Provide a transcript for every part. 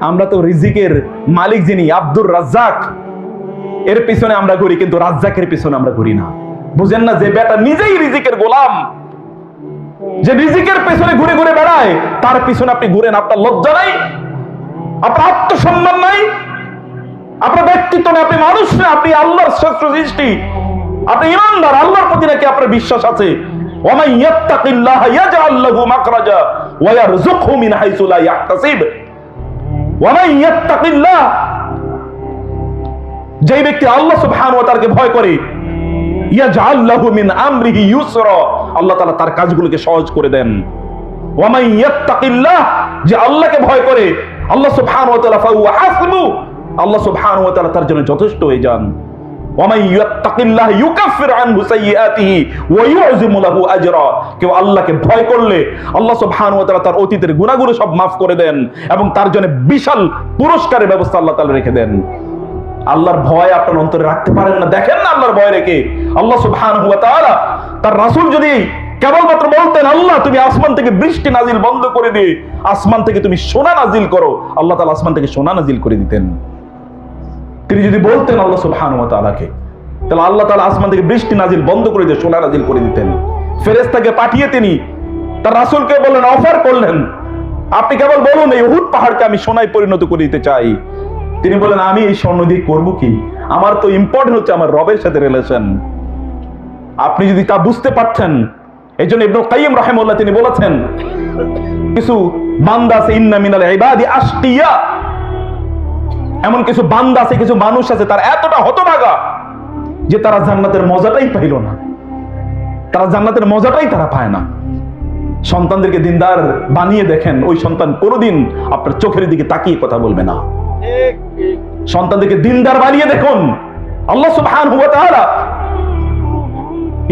আমরা তো রিজিকের মালিক যিনি আব্দুর রাজ্জাক এর পিছনে আমরা ঘুরি, কিন্তু রাজ্জাকের পিছনে আমরা ঘুরি না। বুঝেন না যে বেটা নিজেই রিজিকের গোলাম, যে রিজিকের পেছনে ঘুরে ঘুরে বেড়ায়, তার পিছনে আপনি ঘুরেন। আপনার লজ্জা নাই? আপনার আত্মসম্মান নাই? আপনার ব্যক্তিত্ব নেই? আপনি মানুষ না, আপনি আল্লাহর শ্রেষ্ঠ সৃষ্টি, আপনি ইমানদার, আল্লাহর প্রতি নাকি আপনার বিশ্বাস আছে? ওয়া মান ইয়াত্তাকিল্লাহা ইয়াজআল লাহু মাখরাজা ওয়া ইয়ারযুকহু মিন হাইসু লা ইয়াহতাসিব। ওয়া মান ইয়াত্তাকিল্লাহ, যে ব্যক্তি আল্লাহ সুবহানাহু ওয়া তাআলাকে ভয় করে, ইয়াজআল লাহু মিন আমরিহি ইউসরা, আল্লাহ তাআলা তার কাজগুলোকে সহজ করে দেন। ওয়া মান ইয়াত্তাকিল্লাহ, যে আল্লাহকে ভয় করে, আল্লাহ সুবহানাহু ওয়া তাআলা ফাহুয়া হাসবু, আল্লাহ সুবহানাহু ওয়া তাআলা তার জন্য যথেষ্ট হয়ে যান। ওয়া মান ইয়াত্তাকিল্লাহ ইউকাফির আনহু সাইয়্যাতিহি ওয়া ইউযিমু লাহু আজরা, কেউ আল্লাহকে ভয় করলে আল্লাহ সুবহানাহু ওয়া তাআলা তার অতীতের গুনাহগুলো সব মাফ করে দেন এবং তার জন্য বিশাল পুরস্কারের ব্যবস্থা আল্লাহ তাআলা রেখে দেন। আল্লাহর ভয় আপনার অন্তরে রাখতে পারেন না, দেখেন না আল্লাহর ভয় রেখে আল্লাহ সুবহানাহু ওয়া তাআলা তার রাসূল যদি কেবলমাত্র বলতেন, আল্লাহ তুমি আসমান থেকে বৃষ্টি নাজিল বন্ধ করে দিয়ে আসমান থেকে তুমি সোনা নাজিল করো, আল্লাহ তাআলা আসমান থেকে সোনা নাজিল করে দিতেন। তিনি যদি বলতেন আল্লাহ সুবহানাহু ওয়া তাআলাকে, তাহলে আল্লাহ তাআলা আসমান থেকে বৃষ্টি নাজিল বন্ধ করে দিয়ে সোনা নাজিল করে দিতেন। ফেরেশতাকে পাঠিয়ে তিনি তার রাসূলকে বললেন, অফার করলেন, আপনি কেবল বলুন এই উহুদ পাহাড়কে আমি সোনায় পরিণত করে দিতে চাই। তিনি বলেন, আমি এই স্বর্ণ দিয়ে করবো কি? আমার তো ইম্পর্টেন্ট হচ্ছে আমার রবের সাথে রিলেশন। আপনি যদি তা বুঝতে পারতেন, এই জন্য ইবনে কাইয়্যিম রাহিমাহুল্লাহ তিনি বলেছেন, কিছু বান্দা আছে, ইন্না মিনাল ইবাদি আশকিয়া, এমন কিছু বান্দা আছে, কিছু মানুষ আছে, তারা এতটা হতভাগা যে তারা জান্নাতের মজাটাই পাইল না, তারা জান্নাতের মজাটাই তারা পায় না। সন্তানদেরকে দিনদার বানিয়ে দেখেন, ওই সন্তান কোনোদিন আপনার চোখের দিকে তাকিয়ে কথা বলবে না। সন্তানদেরকে দিনদার বানিয়ে দেখুন। আল্লাহ সুবহানাহু ওয়া তাআলা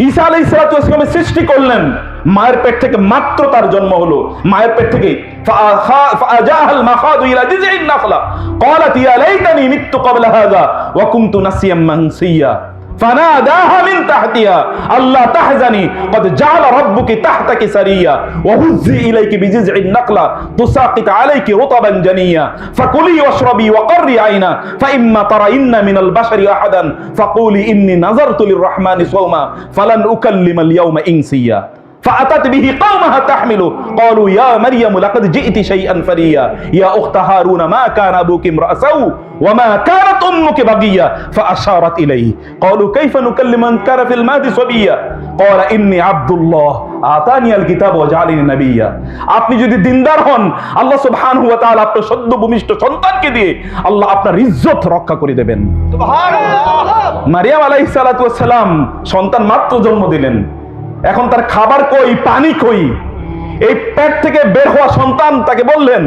ঈসা আলাইহিস সালাতু ওয়াস সালামের সৃষ্টি করলেন, মায়ের পেট থেকে মাত্র তার জন্ম হলো, মায়ের পেট থেকে ফাআজাহাল মাখাদু ইলা জিযইন নাখলা ক্বালাত ইয়া লাইতানি মিততু ক্বাবলা হাযা ওয়া কুনতু নাসিয়াম মানসিয়া ফানাদাহা মিন তাহতিহা আল্লা তাহজানি ক্বাদ জাআলা রাব্বুকি তাহতাকি সারিয়া ওয়া হুজ্জি ইলাইকি বিজিযইন নাখলা তুসাকিত আলাইকি রুতাবান জানিয়া ফাকুলি ওয়াশরাবি ওয়া qarri আইনা ফাইম্মা তারাইন্না মিনাল বাশারি আহাদান ফাকুলি ইন্নী নাযারতু লিররহমানি সাওমা ফালান উকাল্লিমাল ইয়াওমা ইনসিয়া فأتت به قومها تحمله قالوا يا مريم لقد جئت شيئا فريا يا أخت هارون ما كان أبوك امرأ سوء وما كانت أمك بغيا فأشارت إليه قالوا كيف نكلم من كان في المهد صبيا قال إني عبد الله آتاني الكتاب وجعلني نبيا। আপনি যদি দিনদার হন, আল্লাহ সুবহানাহু ওয়া তাআলা আপনার সদ্য ভূমিষ্ঠ সন্তানকে দিয়ে আল্লাহ আপনার ইজ্জত রক্ষা করে দেবেন। সুবহানাল্লাহ। মারিয়াম আলাইহিস সালাতু ওয়াস সালাম সন্তান মাত্র জন্ম দিলেন, এখন তার খাবার কই, পানি কই? এই পেট থেকে বের হওয়া সন্তান তাকে বললেন,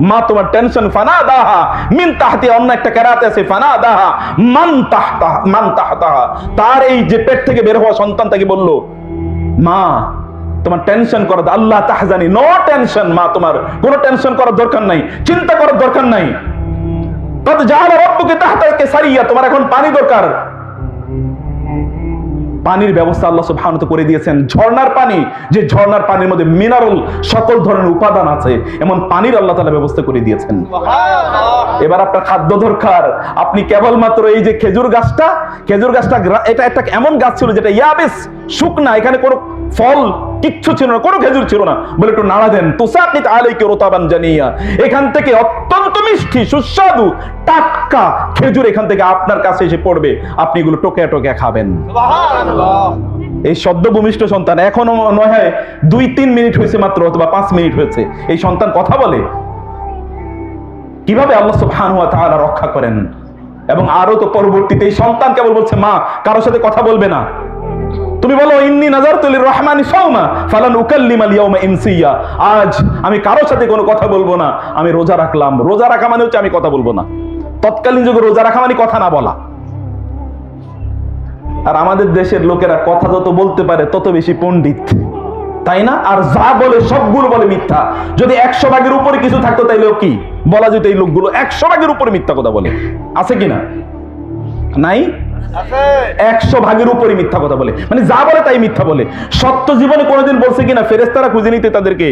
মা তোমার টেনশন, ফানাদাহা মিন তাহতি, অন্য একটা কেরাতে আছে ফানাদাহা মান তাহতাহা, তার এই যে পেট থেকে বের হওয়া সন্তান তাকে বলল, মা তোমার টেনশন করার, আল্লাহ তাহজানি, নো টেনশন, মা তোমার কোনো টেনশন করার দরকার নাই, চিন্তা করার দরকার নাই। কদ জাআলা রাব্বুকি তাহতাকি সারিয়া, তোমার এখন পানি দরকার। পানির ব্যবস্থা আল্লাহ সুবহানাহু ওয়া তাআলা করে দিয়েছেন, ঝর্ণার পানি, যে ঝর্ণার পানির মধ্যে মিনারেল সকল ধরনের উপাদান আছে, এমন পানির আল্লাহ তাআলা ব্যবস্থা করে দিয়েছেন। এবার আপনার খাদ্য দরকার, আপনি কেবলমাত্র এই যে খেজুর গাছটা, এটা একটা এমন গাছ ছিল যেটা ইয়াবিস, শুকনা, এখানে কোনো ফল কিচ্ছু ছিল না, কোনো খেজুর ছিল না, বলে একটু নাড়া দেন, তুসাকিত আলাইকি রুতাবান জানিয়া, এখান থেকে অত্যন্ত মিষ্টি সুস্বাদু টাটকা খেজুর এখান থেকে আপনার কাছে এসে পড়বে, আপনি এগুলো টোকে টোকে খাবেন। সুবহানাল্লাহ। এই সদ্য ভূমিষ্ঠ সন্তান, এখনো নয় হয় 2-3 মিনিট হয়েছে মাত্র, অথবা 5 মিনিট হয়েছে, এই সন্তান কথা বলে। কিভাবে আল্লাহ সুবহানাহু ওয়া তাআলা রক্ষা করেন। এবং আরো তো পরবর্তীতে এই সন্তান কেবল বলছে, মা কারোর সাথে কথা বলবে না, তুমি বলো ইন্নী নাযারতু লিররহমানি সাওমা ফালান উকাল্লিমাল ইয়াওমা ইনসিয়া, আজ আমি কারোর সাথে কোনো কথা বলবো না, আমি রোজা রাখলাম। রোজা রাখা মানে হচ্ছে আমি কথা বলবো না। তৎকালীন যুগে রোজা রাখা মানে কথা না বলা। আর আমাদের দেশের লোকেরা কথা যত বলতে পারে তত বেশি পণ্ডিত, তাই না? আর যা বলে সবগুলো বলে মিথ্যা। যদি 100 ভাগের উপরে কিছু থাকতো তাইলেও কি বলা যেত, এই লোকগুলো 100 ভাগের উপরে মিথ্যা কথা বলে। আছে কিনা? নাই? 100 ভাগের উপরে মিথ্যা কথা বলে, মানে যা বলে তাই মিথ্যা বলে। সত্য জীবনে কোনোদিন বলছে কিনা ফেরেশতারা খুঁজে নিতে তাদেরকে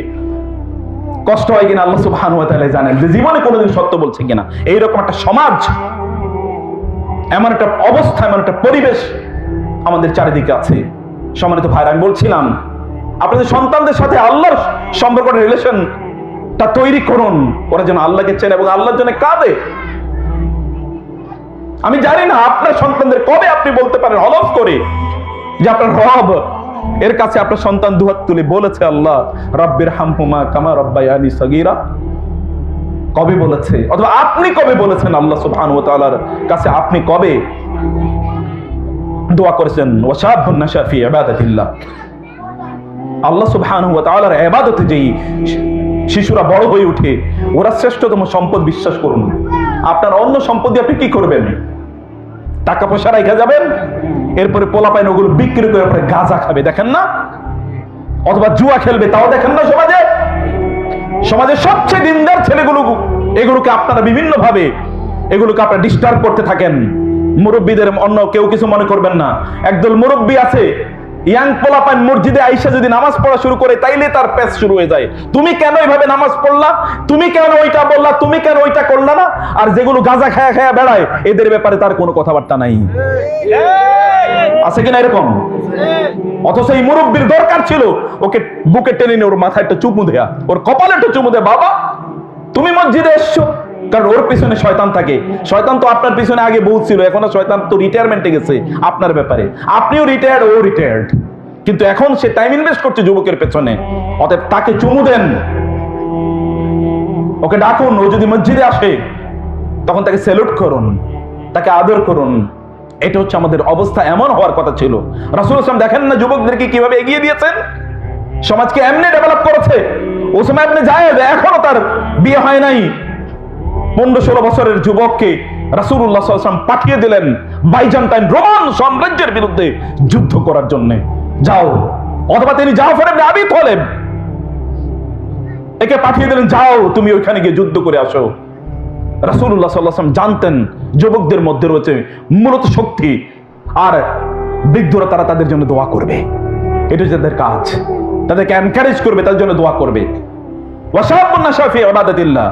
কষ্ট হয় কিনা আল্লাহ সুবহানাহু ওয়া তাআলা জানেন, যে জীবনে কোনোদিন সত্য বলছে কিনা। এইরকম একটা সমাজ, এমন একটা অবস্থা, এমন একটা পরিবেশ আমাদের চারিদিকে আছে। সম্মানিত ভাইরা, আমি বলছিলাম আপনাদের সন্তানদের সাথে আল্লাহর সম্পর্কটা, রিলেশনটা তৈরি করুন, ওরা যেন আল্লাহকে চেনে এবং আল্লাহর জন্য কাঁদে। আমি জানি না আপনার সন্তানদের কবে আপনি বলতে পারেন হলফ করে যে আপনার রব এর কাছে আপনার সন্তান দুহাত তুলে বলেছে, আল্লাহ রাব্বির হামহুমা কামা রাব্বায়ানি সগীরা, কবে বলেছে? অথবা আপনি কবে বলেছেন আল্লাহ সুবহানাহু ওয়া তাআলার কাছে, আপনি কবে দোয়া করেছেন? ওয়াশাবুন নাশা ফি ইবাদাতিল্লাহ, আল্লাহ সুবহানাহু ওয়া তাআলার ইবাদতে যেই শিশুরা বড় হয়ে ওঠে, ওরা শ্রেষ্ঠতম সম্পদ। বিশ্বাস করুন, আপনার অন্য সম্পদ দিয়ে আপনি কি করবেন? টাকা পয়সা রাখা যাবেন, এরপরে পোলাপাইন ওগুলো বিক্রি করে পরে গাঁজা খাবে, দেখেন না? অথবা জুয়া খেলবে, তাও দেখেন না? সমাজের সবচেয়ে দিনদার ছেলেগুলো এগুলোকে আপনারা বিভিন্ন ভাবে এগুলোকে আপনারা ডিস্টার্ব করতে থাকেন। মুরব্বীদের অন্য কেউ কিছু মনে করবেন না। একদল মুরব্বী আছে, ইয়াং পোলাপাইন মসজিদে আইসা যদি নামাজ পড়া শুরু করে, তাইলে তার পেশ শুরু হয়ে যায়। তুমি কেন এইভাবে নামাজ পড়লা? তুমি কেন ওইটা বললা? তুমি কেন ওইটা করলা না? আর যেগুলো গাঁজা খায়া খায়া বেড়ায়, এদের ব্যাপারে তার কোনো কথাবার্তা নাই। আছে কিনা এরকম? অথচ এই মুরব্বীর দরকার ছিল ওকে বুকে টেনে নিয়ে ওর মাথায় একটা চুমু দেয়া, ওর কপালে একটা চুমু দেয়া। বাবা, তুমি মসজিদে এসছো, কারণ ওর পিছনে শয়তান থাকে। শয়তান তো আপনার পিছনে আগে বহুত ছিল, এখন শয়তান তো রিটায়ারমেন্টে গেছে আপনার ব্যাপারে। আপনিও রিটায়ার্ড, ও রিটায়ার্ড, কিন্তু এখন সে টাইম ইনভেস্ট করছে যুবকের পেছনে। অতএব তাকে চুমু দেন, ওকে ডাকুন। ও যদি মসজিদে আসে তখন তাকে স্যালুট করুন, তাকে আদর করুন। এটা হচ্ছে আমাদের অবস্থা, এমন হওয়ার কথা ছিল। রাসূল সাল্লাল্লাহু আলাইহি ওয়াসাল্লাম দেখেন না যুবকদেরকে কিভাবে এগিয়ে দিয়েছেন, সমাজকে এমনি ডেভেলপ করেছে। উসামা ইবনে যায়েদ এখনো তার বিয়ে হয় নাই, 15-16 বছরের যুবককে রাসূলুল্লাহ সাল্লাল্লাহু আলাইহি ওয়াসাল্লাম পাঠিয়ে দিলেন বাইজান্টাইন রোমান সাম্রাজ্যের বিরুদ্ধে যুদ্ধ করার জন্য। যাও। অথবা তিনি জাফর ইবনে আবি তালেব একে পাঠিয়ে দিলেন, যাও তুমি ওইখানে গিয়ে যুদ্ধ করে আসো। রাসূলুল্লাহ সাল্লাল্লাহু আলাইহি ওয়াসাল্লাম জানতেন যুবকদের মধ্যে রয়েছে মূলত শক্তি, আর বৃদ্ধরা তারা তাদের জন্য দোয়া করবে। এটা তাদের কাজ, তাদেরকে এনকারেজ করবে, তাদের জন্য দোয়া করবে। ওয়াশাবুন নাশা ফি ইবাদাতিল্লাহ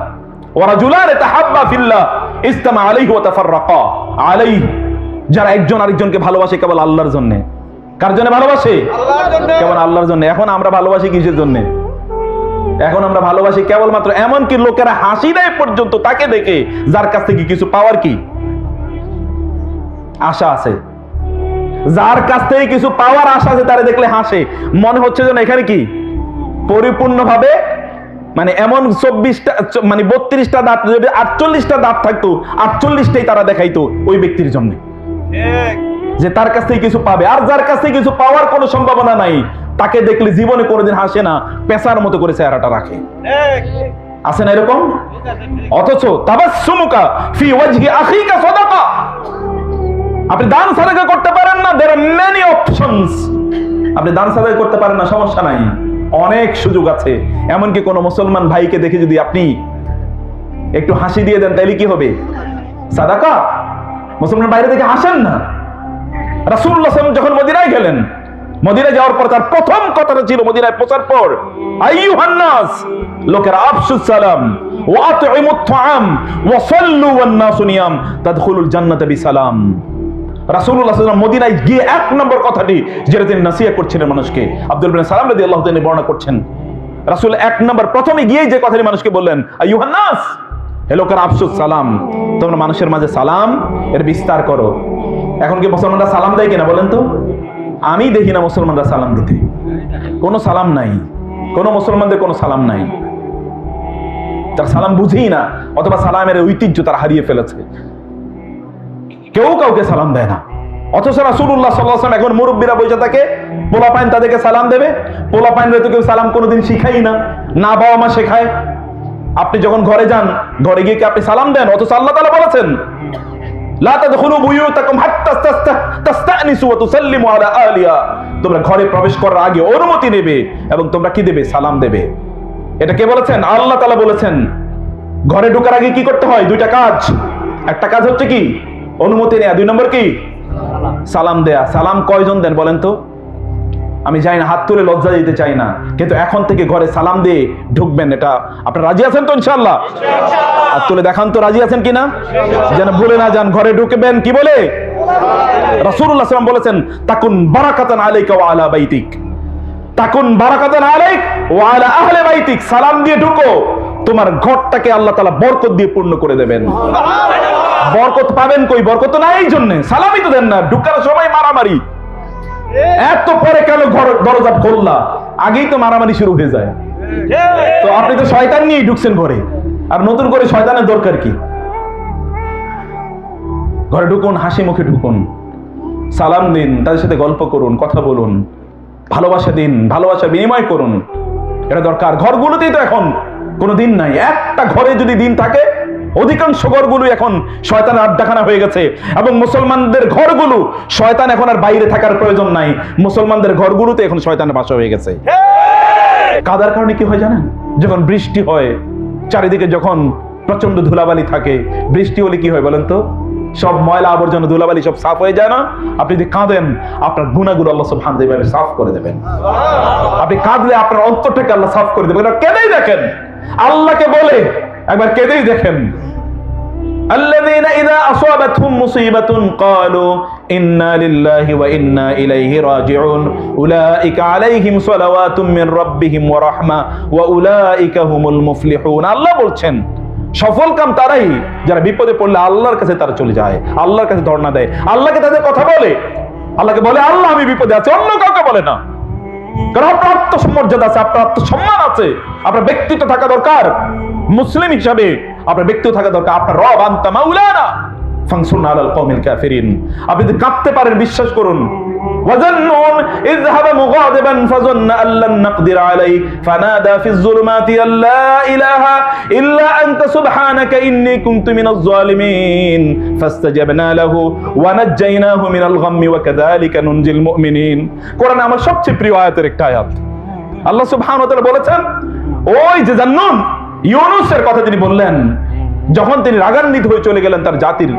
ওয়া রাজুলান তাহাব্বা ফিল্লাহ ইসতামা আলাইহি ওয়া তাফাররাকা আলাইহি। যারা একজন আরেকজনকে ভালোবাসে কেবল আল্লাহর জন্য। কার জন্য ভালোবাসে? আল্লাহর জন্য। কেবল আল্লাহর জন্য। এখন আমরা ভালোবাসি কিসের জন্য? এখন আমরা ভালোবাসি কেবলমাত্র, এমনকি লোকেরা হাসি দেয় পর্যন্ত তাকে দেখে যার কাছ থেকে কিছু পাওয়ার কি আশা আছে। যার কাছ থেকে কিছু পাওয়ার আশা আছে তারে দেখলে হাসে, মনে হচ্ছে যেন এখানে কি পরিপূর্ণভাবে, মানে এমন 24টা, মানে 32টা দাঁত, যদি 48টা দাঁত থাকতো 48টাই তারা দেখাইতো ওই ব্যক্তির জন্য, যে তার কাছ থেকে কিছু পাবে। আর যার কাছ থেকে কিছু পাওয়ার কোনো সম্ভাবনা নাই, তাকে দেখলে জীবনে কোনোদিন হাসে না, পেশার মতো করে চেহারাটা রাখে। আছে না এরকম? অথচ তাবাসসুমুকা ফি ওয়াজহি আখিকা সাদাকা। আপনি দান সাদাকা করতে পারেন না, there are many options। আপনি দান সাদাকা করতে পারেন না, সমস্যা নাই, অনেক সুযোগ আছে। এমনকি কোন মুসলমান ভাইকে দেখে যদি আপনি একটু হাসি দিয়ে দেন, তাইলে কি হবে? সাদাকা। মুসলমান বাইরে থেকে হাসেন না। রাসূলুল্লাহ সাল্লাল্লাহু আলাইহি ওয়াসাল্লাম যখন মদিনায় গেলেন, মদিনায় যাওয়ার পর তার প্রথম কথাটা ছিল, মদিনায় পৌঁছার পর, আইয়ুহান নাস, লোকেরা আফশুস সালাম ওয়া আতইমুত তাআম ওয়া সাল্লু ওয়ান নাসু নিয়াম তাদখুলুল জান্নাতা বিসালাম। রাসূলুল্লাহ সাল্লাল্লাহু আলাইহি ওয়াসাল্লাম মদিনায় গিয়ে এক নম্বর কথাটি যেটা তিনি নসিহত করছিলেন মানুষকে, আব্দুল ইবনে সালাম রাদিয়াল্লাহু তাআলা বর্ণনা করছেন, রাসূল এক নম্বর প্রথমে গিয়ে যে কথাটি মানুষকে বললেন, আইয়ুহান নাস, হে লোকেরা আফশুস সালাম, তোমরা মানুষের মাঝে সালাম এর বিস্তার করো। এখন কি মুসলমানরা সালাম দেয় কিনা বলেন তো? আমি দেখি না মুসলমানরা সালাম দিতে, কোনো সালাম নাই, কোনো মুসলমানদের কোনো সালাম নাই, তার সালাম বুঝেই না, অথবা সালামের ঐতিহ্য তারা হারিয়ে ফেলেছে, কেউ কাউকে সালাম দেয় না। অথচ রাসূলুল্লাহ সাল্লাল্লাহু আলাইহি ওয়াসাল্লাম এখন মুরব্বীরা বসে থাকে, পোলাপাইন তাদেরকে সালাম দেবে, পোলাপাইনরা তো কেউ সালাম কোনোদিন শিখাই না, না বাবা মা শেখায়। আপনি যখন ঘরে যান, ঘরে গিয়ে কি আপনি সালাম দেন? অথচ আল্লাহ তাআলা বলেছেন, লা তাদখুলু বুয়ুতাকুম হাত্তা তাস্তানিসু ওয়া তুসাল্লিমু আলা আহলিহা। তোমরা ঘরে প্রবেশ করার আগে অনুমতি নেবে এবং তোমরা কি দেবে? সালাম দেবে। এটা কে বলেছেন? আল্লাহ তাআলা বলেছেন। ঘরে ঢোকার আগে কি করতে হয়? দুইটা কাজ। একটা কাজ হচ্ছে কি? অনুমতি নেওয়া। 2 নম্বর কি? সালাম দেয়া। সালাম কয়জন দেন বলেন তো? আমি যাই না, হাত তুলে লজ্জা দিতে চাই না, কিন্তু এখন থেকে ঘরে সালাম দিয়ে ঢুকবেন। এটা আপনারা রাজি আছেন তো ইনশাআল্লাহ? হাত তুলে দেখান তো রাজি আছেন কিনা, যেন ভুলে না যান। ঘরে ঢুকবেন কি বলে? রাসূলুল্লাহ সাল্লাল্লাহু আলাইহি ওয়াসাল্লাম বলেছেন, তাকুন বারাকাতান আলাইকা ওয়া আলা বাইতিক, তাকুন বারাকাতান আলাইক ওয়া আলা আহলি বাইতিক। সালাম দিয়ে ঢুকো, তোমার ঘরটাকে আল্লাহ তাআলা বরকত দিয়ে পূর্ণ করে দেবেন। বরকত পাবেন কই? বরকত নাই এই জন্য সালামই তো দেন না, ঢুকার সময় মারামারি। এত পরে কেন ঘর দরজা খুললা? আগেই তো মারামারি শুরু হয়ে যায়। তো আপনি তো শয়তান নিয়ে ঢুকছেন ঘরে, আর নতুন করে শয়তানের দরকার কি? ঘরে ঢুকুন, হাসি মুখে ঢুকুন, সালাম দিন, তাদের সাথে গল্প করুন, কথা বলুন, ভালোবাসা দিন, ভালোবাসা বিনিময় করুন। এটা দরকার। ঘরগুলোতেই তো এখন কোনো দিন নাই। একটা ঘরে যদি দিন থাকে, অধিকাংশ ঘরগুলো এখন শয়তানের আড্ডাখানা হয়ে গেছে। এবং মুসলমানদের ঘরগুলো, শয়তান এখন আর বাইরে থাকার প্রয়োজন নাই, মুসলমানদের ঘরগুলোতে এখন শয়তানের বাসা হয়ে গেছে। কাদার কারণে কি হয় জানেন? যখন বৃষ্টি হয়, চারিদিকে যখন প্রচন্ড ধুলাবালি থাকে, বৃষ্টি হলে কি হয় বলেন তো? সব ময়লা আবর্জনা ধুলাবালি সব সাফ হয়ে যায় না? আপনি যদি কাঁদেন, আপনার গুনাহগুলো আল্লাহ সুবহানাহু ওয়া তাআলা সাফ করে দেবেন। আপনি কাঁদলে আপনার অন্তরটাকে আল্লাহ সাফ করে দেবেন। কেঁদেই দেখেন, আল্লাহকে বলে একবার কেঁদেই দেখেন। আল্লাযীনা ইযা আসাবাতহুম মুসিবাতুন ক্বালু ইন্না লিল্লাহি ওয়া ইন্না ইলাইহি রাজিউন উলাইকা আলাইহিম সালাওয়াতুম মির রাব্বিহিম ওয়া রাহমা ওয়া উলাইকা হুমুল মুফলিহুন। আল্লাহ বলছেন, সফল কাম তারাই যারা বিপদে পড়লে আল্লাহর কাছে তারা চলে যায়, আল্লাহর কাছে ধর্ণা দেয়, আল্লাহকে তাদের কথা বলে, আল্লাহকে বলে আল্লাহ আমি বিপদে আছি, অন্য কাউকে বলে না। কারণ আপনার আত্মমর্যাদা আছে, আপনার আত্মসম্মান আছে, আপনার ব্যক্তিত্ব থাকা দরকার। মুসলিম হিসাবে আপনার ব্যক্তিত্ব থাকা দরকার। আপনার রব আনতা মাওলানা ফানসুরনা আলাল কওমিল কাফিরিন। আপনি যদি কাঁদতে পারেন, বিশ্বাস করুন, ওয়াজান্নুন ইযহাবা মুগাদিবান ফাযান্না আল্লান নাকদির আলাইহি ফানাদা ফিজ যুলুমাতি আল্লা ইলাহা ইল্লা আনতা সুবহানাকা ইন্নী কুনতু মিনাজ জালিমিন ফাস্তাজাবনা লাহু ওয়া নাজ্জায়নাহু মিনাল গাম্মি ওয়া কাযালিকা নুনজিল মুমিনিন। কোরআনে আমার সবচেয়ে প্রিয় আয়াতের একটা আয়াত। আল্লাহ সুবহানাহু ওয়া তাআলা বলেছেন, ওই যে জান্নুন, ইউনূসের কথা তিনি বললেন, যখন তিনি রাগান্বিত হয়ে চলে গেলেন, তার জাতির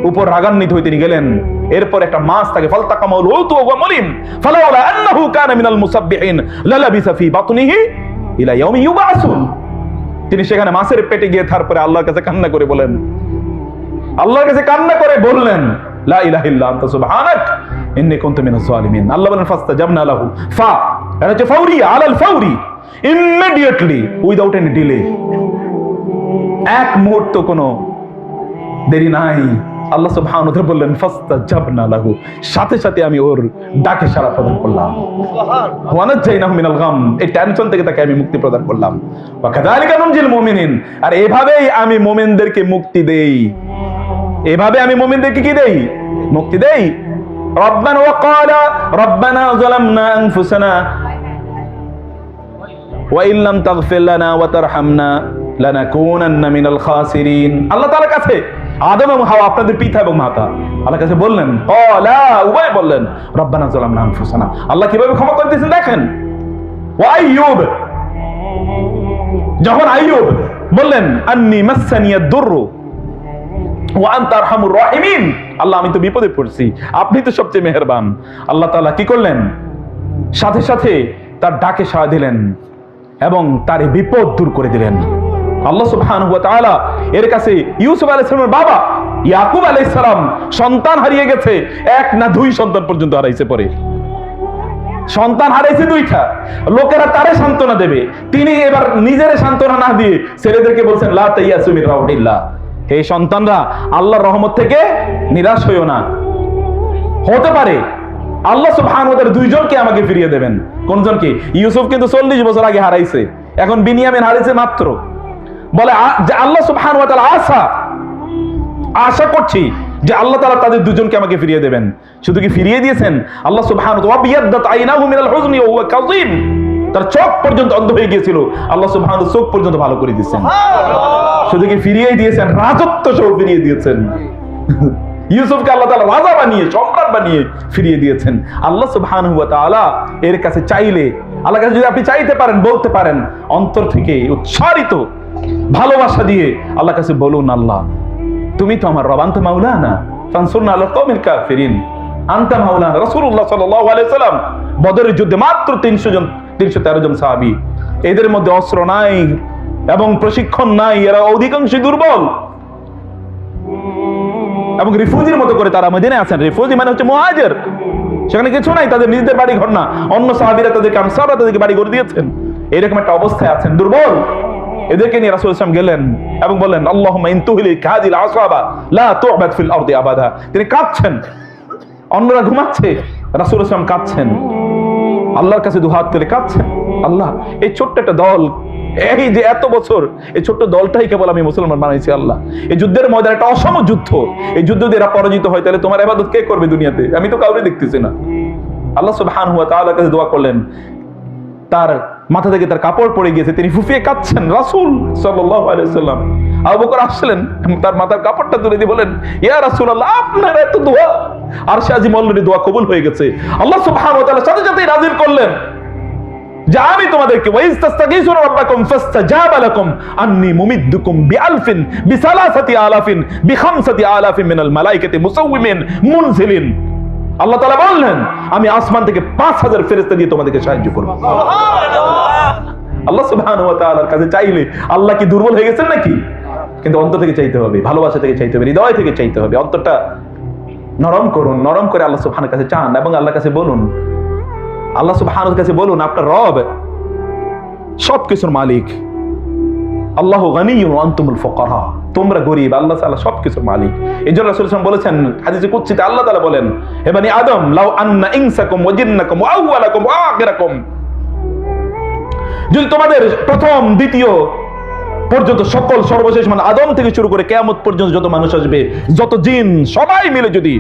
উপর রাগান্বিত হয়ে তিনি গেলেন, এরপর একটা মাছ তাকে ফালতাকামাল হুতু ওয়া মুলিম ফালাউলা আন্নাহু কানা মিনাল মুসাব্বিহিন লালাবিসা ফি বাতনিহি ইলা ইয়াউমি ইউবাসুন। তিনি সেখানে মাছের পেটে গিয়ে তারপরে আল্লাহর কাছে কান্না করে বলেন, আল্লাহর কাছে কান্না করে বললেন, লা ইলাহা ইল্লা আনতা সুবহানাক ইন্নী কুনতু মিনাজ জালিমিন। আল্লাহ বলেন ফাস্তাজাবনা লাহু, ফা এটা হচ্ছে ফাউরি, আলাল ফাউরি, ইমিডিয়েটলি, উইদাউট এনি ডিলে, এক মুহূর্ত কোনো দেরি নাই। আল্লাহ সুবহানাহু ওয়া তাআলা বললেন ফাস্তাজাবনা লাহু, সাথে সাথে আমি ওর ডাকে সাড়া প্রদান করলাম। ওয়া নাজ্জায়নাহু মিনাল গাম, এই টেনশন থেকে তাকে আমি মুক্তি প্রদান করলাম। ওয়া কাযালিকা নুনজিল মুমিনিন, আর এভাবেই আমি মুমিনদেরকে মুক্তি দেই। এভাবে আমি মুমিনদেরকে কি দেই? মুক্তি দেই। রব্বানা ওয়া ক্বালা রব্বানা যালামনা আনফুসানা ওয়া ইল্লাম তাগফির লানা ওয়া তারহামনা লানাকুনান্না মিনাল খাসিরিন। আল্লাহ তাআলার কাছে আদম এবং হাওয়া, আপনাদের পিতা এবং মাতা, আল্লাহর কাছে বললেন, ক্বালা, উভয় বললেন, রব্বানা যালামনা আনফুসানা। আল্লাহ কিভাবে ক্ষমা করে দিয়েছেন দেখেন। ওয়া আইয়ুব, যখন আইয়ুব বললেন, আন্নী মাসসানিয়াদ দুররু ওয়া আনতা আরহামুর রাহিমিন, আল্লাহ আমি তো বিপদে পড়ছি, আপনি তো সবচেয়ে মেহেরবান। আল্লাহ তাআলা কি করলেন? সাথে সাথে তার ডাকে সাড়া দিলেন এবং তার বিপদ দূর করে দিলেন। আল্লাহ সুবহানাহু ওয়া তাআলা এর কাছে ইউসুফ আলাইহিস সালামের বাবা ইয়াকুব আলাইহিস সালাম সন্তান হারিয়ে গেছে, এক না দুই সন্তান পর্যন্ত হারাইছে। পরে সন্তান হারাইছে দুইটা। লোকেরা তারে সান্ত্বনা দেবে, তিনি এবার নিজের সান্ত্বনা না দিয়ে ছেলেদেরকে বলছেন, লা তাইয়াসু মির রাউহিল্লাহ, হে সন্তানরা আল্লাহর রহমত থেকে নিরাশ হইও না। হতে পারে আল্লাহ সুবহানাহু ওয়া তাআলা দুইজনকে আমাকে ফিরিয়ে দেবেন। কোনজনকে? ইউসুফ কিন্তু 40 বছর আগে হারাইছে, এখন বিনিয়ামিন হারাইছে মাত্র। বলে যে আল্লাহ সুবহানাহু ওয়া তাআলা আশা করছি যে আল্লাহ তাআলা তাদের দুজনকে আমাকে ফিরিয়ে দেবেন। শুধু কি ফিরিয়ে দিয়েছেন? আল্লাহ সুবহানাহু ওয়া তাআলা বিয়াদ্দাত আইনাহু মিনাল হুজনি ওয়া হুয়া কাযীম, তার চোখ পর্যন্ত অন্ধ হয়ে গিয়েছিল, আল্লাহ সুবহানাহু ওয়া তাআলা চোখ পর্যন্ত ভালো করে দিয়েছেন। শুধু কি ফিরিয়েই দিয়েছেন, রাজত্ব সহ ফিরিয়ে দিয়েছেন। ইউসুফকে আল্লাহ তাআলা রাজা বানিয়ে, সম্রাট বানিয়ে ফিরিয়ে দিয়েছেন। আল্লাহ সুবহানাহু ওয়া তাআলা এর কাছে চাইলে, আল্লাহর কাছে যদি আপনি চাইতে পারেন, বলতে পারেন, অন্তর থেকে উচ্চারিত ভালোবাসা দিয়ে আল্লাহর কাছে বলুন, আল্লাহ তুমি তো আমার রব, আনতা মাওলানা ফানসুরনা আলাল কওমিল কাফিরিন, আনতা মাওলানা। রাসূলুল্লাহ সাল্লাল্লাহু আলাইহি ওয়াসাল্লাম বদরের যুদ্ধে মাত্র 313 জন সাহাবী। এদের মধ্যে অস্ত্র নাই এবং প্রশিক্ষণ নাই, এরা অধিকাংশই দুর্বল এবং রিফিউজির মতো করে তারা মদিনায় আছেন। রিফিউজি মানে হচ্ছে মুহাজির, সেখানে কিছু নাই, তাদের নিজেদের বাড়ি ঘর না, অন্য সাহাবীরা তাদেরকে আনসাররা তাদেরকে বাড়ি ঘর দিয়েছেন। এরকম একটা অবস্থায় আছেন, দুর্বল। এদেরকে নিয়ে রাসূল সাল্লাল্লাহু আলাইহি ওয়াসাল্লাম গেলেন এবং বললেন, আল্লাহুম্মা ইন তুহলিক হাযিল আসওয়াবা লা তু'বাদ ফিল আরদি আবাদা। তিনি কাঁদছেন, অন্যরা ঘুমাচ্ছে, রাসূল সাল্লাল্লাহু আলাইহি ওয়াসাল্লাম কাঁদছেন, আল্লাহর কাছে দুহাত তুলে কাঁদছেন, আল্লাহ এই ছোট্ট একটা দল, এই যে এত বছর এই ছোট্ট দলটাই কেবল আমি মুসলমান বানাইছি, আল্লাহ এই যুদ্ধের ময়দান একটা অসম যুদ্ধ, এই যুদ্ধ দিয়ে এরা পরাজিত হয় তাহলে তোমার ইবাদত কে করবে দুনিয়াতে? আমি তো কাউকে দেখতেছি না। আল্লাহ সুবহানাহু ওয়া তাআলার কাছে দোয়া করলেন, তার মাথা থেকে তার কাপড় পড়ে গিয়েছে, তিনি ফুফিয়ে কাঁদছেন। রাসূল সাল্লাল্লাহু আলাইহি ওয়াসাল্লাম আবু বকর আসলেন, তার মাথার কাপড়টা তুলে দিয়ে বলেন, ইয়া রাসূলুল্লাহ আপনার এত দোয়া, আরশে আজিম অলরেডি দোয়া কবুল হয়ে গেছে। আল্লাহ সুবহানাহু ওয়া তাআলা সাথে সাথেই নাযিল করলেন যে আমি তোমাদেরকে ওয়াইজ তাস্তাগীসুনা রাব্বাকুম ফাস্তাজাবা লাকুম আন্নী মুমিদ্দুকুম বিআলফিন বিসালাসাতি আলাফিন বিখামসাতি আলাফিন মিনাল মালায়েকাতি মুসাউমিন মুনজিলিন। আল্লাহ তাআলা বললেন আমি আসমান থেকে 5000 ফেরেশতা দিয়ে তোমাদেরকে সাহায্য করব। আল্লাহ সুবহানাহু ওয়া তাআলার কাছে চাইলে আল্লাহ কি দুর্বল হয়ে গেছেন নাকি? কিন্তু অন্তর থেকে চাইতে হবে, ভালোবাসা থেকে চাইতে হবে, হৃদয় থেকে চাইতে হবে, অন্তরটা নরম করুন, নরম করে আল্লাহ সুবহানাহু কাছে চান এবং আল্লাহর কাছে বলুন, আল্লাহ সুবহানাহু কাছে বলুন আপনার রব সবকিছুর মালিক, আল্লাহু গনিয়্যুন ওয়া আনতুমুল ফুকারা, তোমরা গরীব, আল্লাহ তাআলা সবকিছুর মালিক। এজন্য রাসূল সাল্লাল্লাহু আলাইহি ওয়াসাল্লাম বলেছেন হাদিসে কুদসিতে, আল্লাহ তাআলা বলেন, হে বনি আদম লাউ আন্না ইনসাকুম ওয়া জিন্নাকুম ওয়া আউওয়ালাকুম ওয়া আখিরাকুম, যদি তোমাদের প্রথম দ্বিতীয় পর্যন্ত সকল সর্বশেষ মানে আদম থেকে শুরু করে কিয়ামত পর্যন্ত যত মানুষ আসবে, যত জিন সবাই মিলে যদি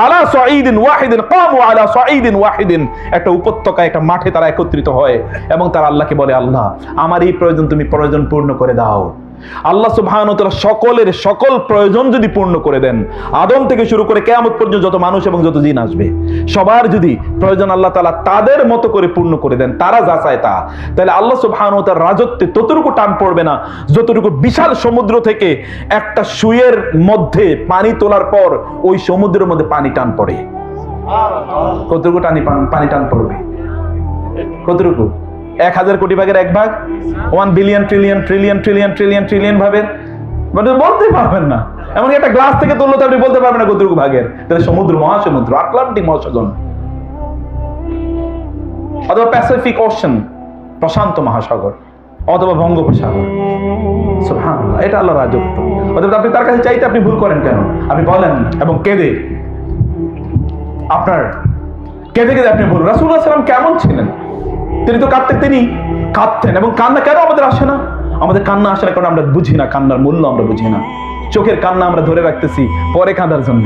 আলা সাঈদিন ওয়াহিদিন কামু আলা সাঈদিন ওয়াহিদিন, একটা উপত্যকা একটা মাঠে তারা একত্রিত হয় এবং তারা আল্লাহকে বলে, আল্লাহ আমার এই প্রয়োজন তুমি প্রয়োজন পূর্ণ করে দাও। আল্লাহ সুবহানাহু ওয়া তাআলা সকলের সকল প্রয়োজন যদি পূর্ণ করে দেন, আদম থেকে শুরু করে কিয়ামত পর্যন্ত যত মানুষ এবং যত জিন আসবে সবার যদি প্রয়োজন আল্লাহ তাআলা তাদের মতো করে পূর্ণ করে দেন, তারা যা চায় তা, তাহলে আল্লাহ সুবহানাহু ওয়া তাআলার রাজত্বে ততটুকু টান পড়বে না যতটুকু বিশাল সমুদ্র থেকে একটা সুইয়ের মধ্যে পানি তোলার পর ওই সমুদ্রের মধ্যে পানি টান পড়ে। কতটুকু পানি টান পড়বে? কতটুকু? 1000 কোটি ভাগের 1 ভাগ, 1 billion trillion trillion trillion trillion trillion ভাবের, মানে বলতে পারবেন না। এমনকি একটা গ্লাস থেকে তুললে তো আপনি বলতে পারবেন না কতটুকু ভাগের। তাহলে সমুদ্র, মহাসমুদ্র, আটলান্টিক মহাসাগর অথবা প্যাসিফিক ওশান, প্রশান্ত মহাসাগর অথবা বঙ্গোপসাগর, সুবহানাল্লাহ, এটা আল্লাহর রাজত্ব। অতএব আপনি তার কাছে চাইতে আপনি ভুল করেন কেন? আপনি বলেন এবং কেঁদে আপনার কেঁদে কেঁদে আপনি বলুন রাসূলুল্লাহ সাল্লাল্লাহু আলাইহি ওয়াসাল্লাম কেমন ছিলেন? তিনি তো তিনি কাঁদতেন। এবং কান্না কেন আমাদের আসে না? আমাদের কান্না আসে না কারণ আমরা বুঝি না, কান্নার মূল্য আমরা বুঝি না। চোখের কান্না আমরা ধরে রাখতেছি পরে কাঁদার জন্য।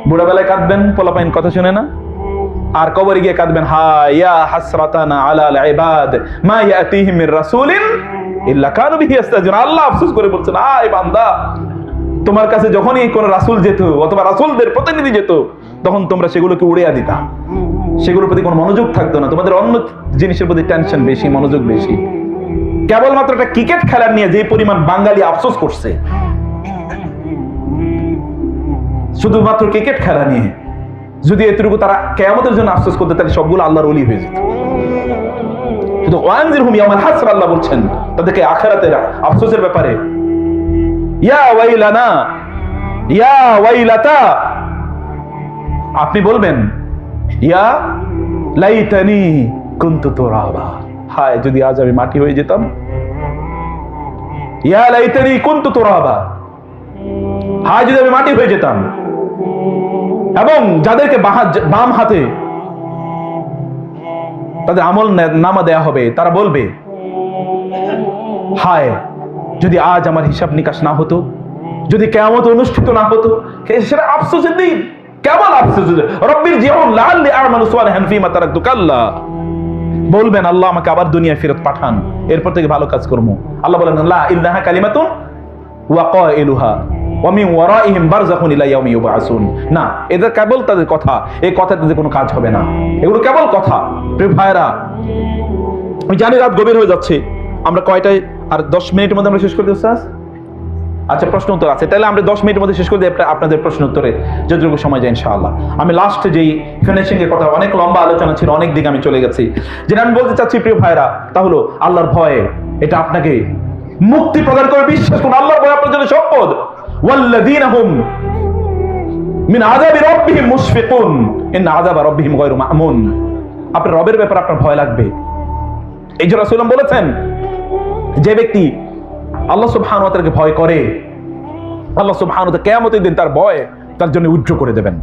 বুড়াবেলায় কাঁদবেন, পোলাপাইন কথা শুনে না, আর কবরে গিয়ে কাঁদবেন, হা ইয়া হাসরাতানা আলাল ইবাদ মা ইয়াতিহিম মির রাসূলিন ইল্লা কানু বিহি ইস্তাহজিউন। আল্লাহ আফসোস করে বলছেন, আয় বান্দা, তোমার কাছে যখনই কোন রাসূল যেত অথবা রাসূলদের প্রতিনিধি যেত তখন তোমরা সেগুলোকে উড়িয়ে দিতা, সেগুলোর প্রতি কোনো মনোযোগ থাকতো না, তোমাদের অন্য জিনিসের প্রতি টেনশন বেশি, মনোযোগ বেশি। কেবলমাত্র একটা ক্রিকেট খেলার নিয়ে যে পরিমাণ বাঙালি আফসোস করছে, শুধুমাত্র ক্রিকেট খেলা নিয়ে যদি এতটুকু তারা কিয়ামতের জন্য আফসোস করতে, তাহলে সবগুলো আল্লাহর ওলি হয়ে যেত। শুধু ওয়ানজিরহুম ইয়াওমাল হাসর, আল্লাহ বলছেন তাদেরকে আখিরাতের আফসোসের ব্যাপারে, ইয়া ওয়াইলানা ইয়া ওয়াইলাতা, আপনি বলবেন ইয়া লাইতানি কুনতু তুরাবা, হায় যদি আজ আমি মাটি হয়ে যেতাম। ইয়া লাইতানি কুনতু তুরাবা, হায় যদি আমি মাটি হয়ে যেতাম। এবং যাদেরকে বাম হাতে তাদের আমল নামা দেয়া হবে, তারা বলবে, হায় যদি আজ আমার হিসাব নিকাশ না হতো, যদি কিয়ামত অনুষ্ঠিত না হতো। সেটা আফসোসের দিন, কেবল আফসোস। রব্বির জিউন লাআল্লি আ'মালু সালিহান ফীমা তারাকতু, কাল্লা, বলবেন আল্লাহ আমাকে আবার দুনিয়ায় ফেরত পাঠান, এরপর থেকে ভালো কাজ করব। আল্লাহ বলেন, লা ইল্লাহা কালিমাতুন ওয়া কাইলুহা ওয়া মিন ওয়ারাইহিম বারযাখুন ইলা ইয়াউমি ইউবআসুন। না, এটা কেবল তাদের কথা, এই কথাতে কোনো কাজ হবে না, এগুলো কেবল কথা। প্রিয় ভাইরা, আমি জানি রাত গভীর হয়ে যাচ্ছে, আমরা কয়টায় আর 10 মিনিটের মধ্যে আমরা শেষ করে দেব। আচ্ছা, প্রশ্ন উত্তর আছে, তাহলে আমরা 10 মিনিটের মধ্যে শেষ করে দিই আপনাদের প্রশ্ন উত্তরে যতটুকু সময় যায় ইনশাআল্লাহ। আমি লাস্টে যেই ফিনিশিং এর কথা, অনেক লম্বা আলোচনা ছিল, অনেক দিকে আমি চলে গেছি, যেটা আমি বলতে চাচ্ছি প্রিয় ভাইরা, তা হলো আল্লাহর ভয়। এটা আপনাকে মুক্তি প্রদান করে। বিশ্বাস করুন, আল্লাহর ভয় আপনার জন্য সম্পদ। ওয়াল্লাযীনা হুম মিন আযাবি রাব্বিহিম মুশফিকুন ইন্না আযাবা রাব্বিহিম গায়রু মা'মুন। আপনার রবের ব্যাপারে আপনার ভয় লাগবে। এই যে রাসূল বলেছেন, যে ব্যক্তি আল্লাহ সুবহানাহু ওয়া তাআলাকে ভয় করে, আল্লাহ সুবহানাহু ওয়া তাআলা কিয়ামতের দিন তার ভয় তার জন্য উজ্জ্ব করে দেবেন।